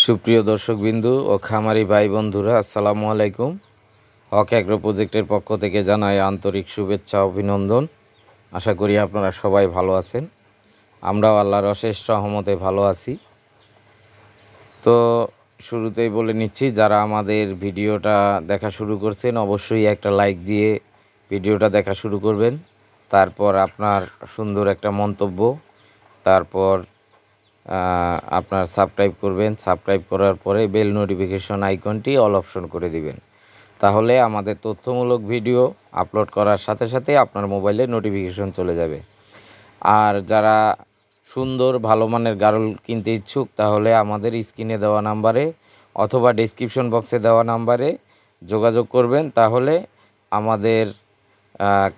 সুপ্রিয় দর্শকবিন্দু ও খামারি ভাই বন্ধুরা, আসসালামু আলাইকুম। হক অ্যাগ্রো প্রজেক্টের পক্ষ থেকে জানাই আন্তরিক শুভেচ্ছা অভিনন্দন। আশা করি আপনারা সবাই ভালো আছেন। আমরাও আল্লাহর অশেষ রহমতে ভালো আছি। তো শুরুতেই বলে নিচ্ছি, যারা আমাদের ভিডিওটা দেখা শুরু করছেন অবশ্যই একটা লাইক দিয়ে ভিডিওটা দেখা শুরু করবেন। তারপর আপনার সুন্দর একটা মন্তব্য, তারপর আপনার সাবস্ক্রাইব করবেন। সাবস্ক্রাইব করার পরে বেল নোটিফিকেশন আইকনটি অল অপশন করে দিবেন। তাহলে আমাদের তথ্যমূলক ভিডিও আপলোড করার সাথে সাথে আপনার মোবাইলে নোটিফিকেশন চলে যাবে। আর যারা সুন্দর ভালো মানের গারল কিনতে ইচ্ছুক, তাহলে আমাদের স্ক্রিনে দেওয়া নাম্বারে অথবা ডেসক্রিপশন বক্সে দেওয়া নাম্বারে যোগাযোগ করবেন। তাহলে আমাদের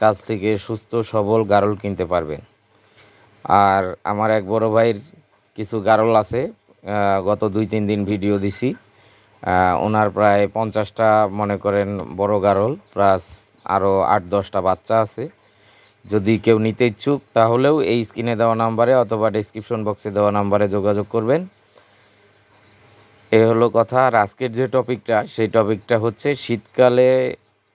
কাছ থেকে সুস্থ সবল গারল কিনতে পারবেন। আর আমার এক বড় ভাইয়ের কিছু গারল আছে, গত 2-3 দিন ভিডিও দিছি। ওনার প্রায় 50টা মনে করেন বড় গারল, প্লাস আরও 8-10টা বাচ্চা আছে। যদি কেউ নিতে ইচ্ছুক তাহলেও এই স্ক্রিনে দেওয়া নাম্বারে অথবা ডেসক্রিপশন বক্সে দেওয়া নাম্বারে যোগাযোগ করবেন। এ হলো কথা। আর আজকের যে টপিকটা, সেই টপিকটা হচ্ছে শীতকালে,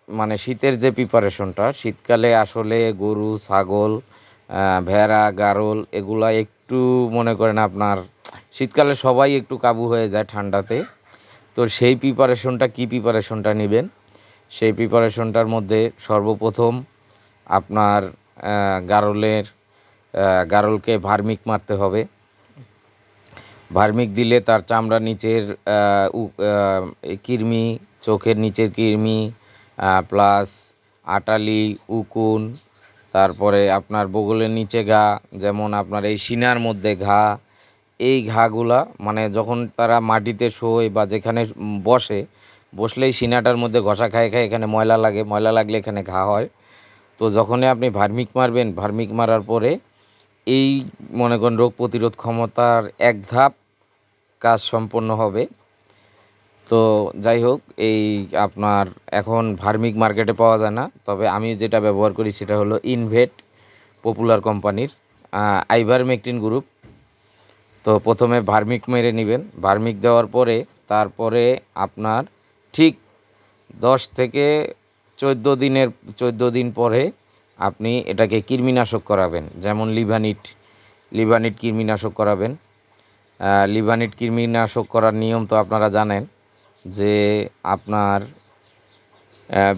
মানে শীতের যে প্রিপারেশনটা, শীতকালে আসলে গরু, ছাগল, ভেড়া, গারল এগুলা একটু মনে করেন আপনার শীতকালে সবাই একটু কাবু হয়ে যায় ঠান্ডাতে। তো সেই প্রিপারেশনটা নেবেন। সেই প্রিপারেশনটার মধ্যে সর্বপ্রথম আপনার গারলকে ভার্মিক মারতে হবে। ভার্মিক দিলে তার চামড়ার নিচের কৃমি, চোখের নিচের কৃমি, প্লাস আটালি, উকুন, তারপরে আপনার বগলের নিচে ঘা, যেমন আপনার এই সিনার মধ্যে ঘা, এই ঘাগুলা মানে যখন তারা মাটিতে শোয় বা যেখানে বসলেই সিনাটার মধ্যে ঘষা খায় এখানে ময়লা লাগলে এখানে ঘা হয়। তো যখনই আপনি ভার্মিক মারবেন, ভার্মিক মারার পরে এই মনে করেন রোগ প্রতিরোধ ক্ষমতার এক ধাপ কাজ সম্পন্ন হবে। তো যাই হোক, এই আপনার এখন ভার্মিক মার্কেটে পাওয়া যায় না, তবে আমি যেটা ব্যবহার করি সেটা হলো ইনভেট পপুলার কোম্পানির আইভারমেকটিন গ্রুপ। তো প্রথমে ভার্মিক মেরে নেবেন। ভার্মিক দেওয়ার পরে তারপরে আপনার ঠিক 10 থেকে 14 দিন পরে আপনি এটাকে কৃমিনাশক করাবেন, যেমন লিভানিট কৃমিনাশক করাবেন। লিভানিট কৃমিনাশক করার নিয়ম তো আপনারা জানেন যে আপনার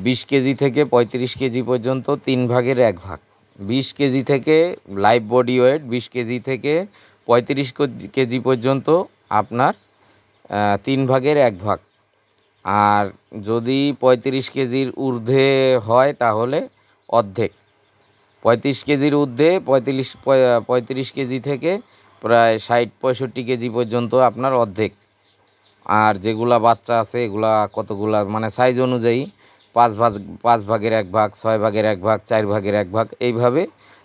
20 কেজি থেকে 35 কেজি পর্যন্ত 3 ভাগের 1 ভাগ। 20 কেজি থেকে লাইভ বডি ওয়েট 20 কেজি থেকে 35 কেজি পর্যন্ত আপনার 3 ভাগের 1 ভাগ। আর যদি 35 কেজির ঊর্ধ্বে হয় তাহলে অর্ধেক। 35 কেজির ঊর্ধ্বে 35 কেজি থেকে প্রায় 60-65 কেজি পর্যন্ত আপনার অর্ধেক। আর যেগুলা বাচ্চা আছে এগুলা কতগুলা মানে সাইজ অনুযায়ী 5 ভাগের 1 ভাগ, 6 ভাগের 1 ভাগ, 4 ভাগের 1 ভাগ, এইভাবে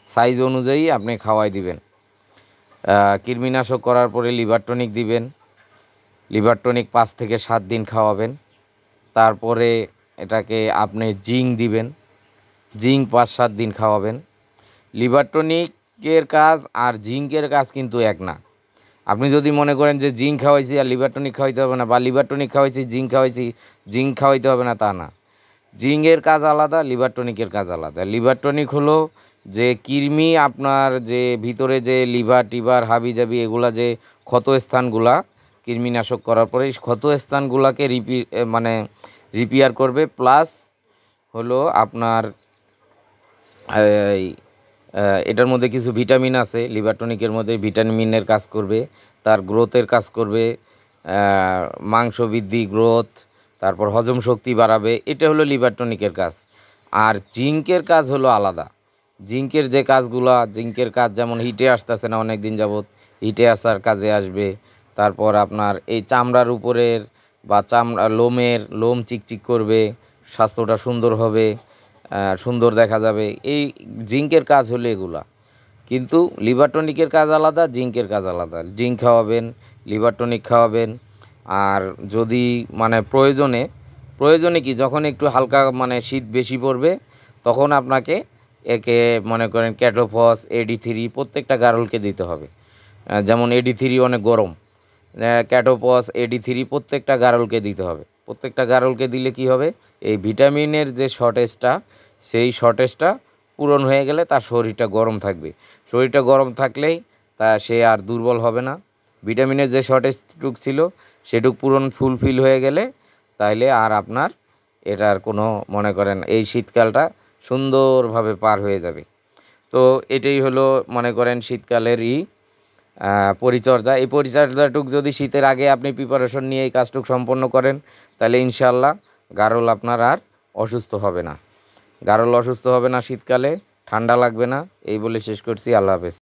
সাইজ অনুযায়ী আপনি খাওয়াই দিবেন। কৃমিনাশক করার পরে লিভার টনিক দিবেন। লিভার টনিক 5 থেকে 7 দিন খাওয়াবেন। তারপরে এটাকে আপনি জিঙ্ক দিবেন। জিঙ্ক 5-7 দিন খাওয়াবেন। লিভার টনিকের কাজ আর জিঙ্কের কাজ কিন্তু এক না। আপনি যদি মনে করেন যে জিঙ্ক খাওয়াইছি আর লিভার টনিক খাওয়াইতে হবে না, বা লিভার টনিক খাওয়াইছি জিঙ্ক খাওয়াইতে হবে না, তা না। জিঙ্কের কাজ আলাদা, লিভার টনিকের কাজ আলাদা। লিভার টনিক হলো যে কৃমি, আপনার যে ভিতরে যে লিভার টিভার হাবিজাবি এগুলা যে ক্ষত স্থানগুলা কৃমিনাশক করার পরে ক্ষত স্থানগুলাকে রিপেয়ার করবে। প্লাস হলো আপনার এটার মধ্যে কিছু ভিটামিন আছে, লিভার টনিকের মধ্যে ভিটামিনের কাজ করবে, তার গ্রোথের কাজ করবে, মাংস বৃদ্ধি, গ্রোথ, তারপর হজম শক্তি বাড়াবে। এটা হলো লিভার টনিকের কাজ। আর জিঙ্কের কাজ হলো আলাদা। জিঙ্কের কাজ যেমন হিটে আসতেছে না অনেক দিন যাবৎ, হিটে আসার কাজে আসবে। তারপর আপনার এই চামড়ার উপরের বা লোম চিকচিক করবে, স্বাস্থ্যটা সুন্দর হবে, সুন্দর দেখা যাবে। এই জিঙ্কের কাজ হলো এগুলা। কিন্তু লিভার টনিকের কাজ আলাদা, জিঙ্কের কাজ আলাদা। জিঙ্ক খাওয়াবেন, লিভার টনিক খাওয়াবেন। আর যদি মানে প্রয়োজনে কি যখন একটু হালকা মানে শীত বেশি পড়বে তখন আপনাকে একে মনে করেন ক্যাটোফস, AD3 প্রত্যেকটা গারলকে দিতে হবে। যেমন AD3 অনেক গরম, ক্যাটোপস, AD3 প্রত্যেকটা গারলকে দিতে হবে। প্রত্যেকটা গারলকে দিলে কি হবে, এই ভিটামিনের যে শর্টেজটা, সেই শর্টেজটা পূরণ হয়ে গেলে তার শরীরটা গরম থাকবে। শরীরটা গরম থাকলেই সে আর দুর্বল হবে না। ভিটামিনের যে শর্টেজটুক ছিল সেটুক ফুলফিল হয়ে গেলে তাইলে আর আপনার এটার কোনো মনে করেন এই শীতকালটা সুন্দরভাবে পার হয়ে যাবে। তো এটাই হলো মনে করেন শীতকালেরই পরিচর্যা। এই পরিচর্যাটুক যদি শীতের আগে আপনি প্রিপারেশন নিয়ে এই কাজটুক সম্পন্ন করেন তাহলে ইনশাল্লাহ গারল আপনার আর অসুস্থ হবে না। গারল অসুস্থ হবে না শীতকালে, ঠান্ডা লাগবে না। এই বলে শেষ করছি। আল্লাহ হাফেজ।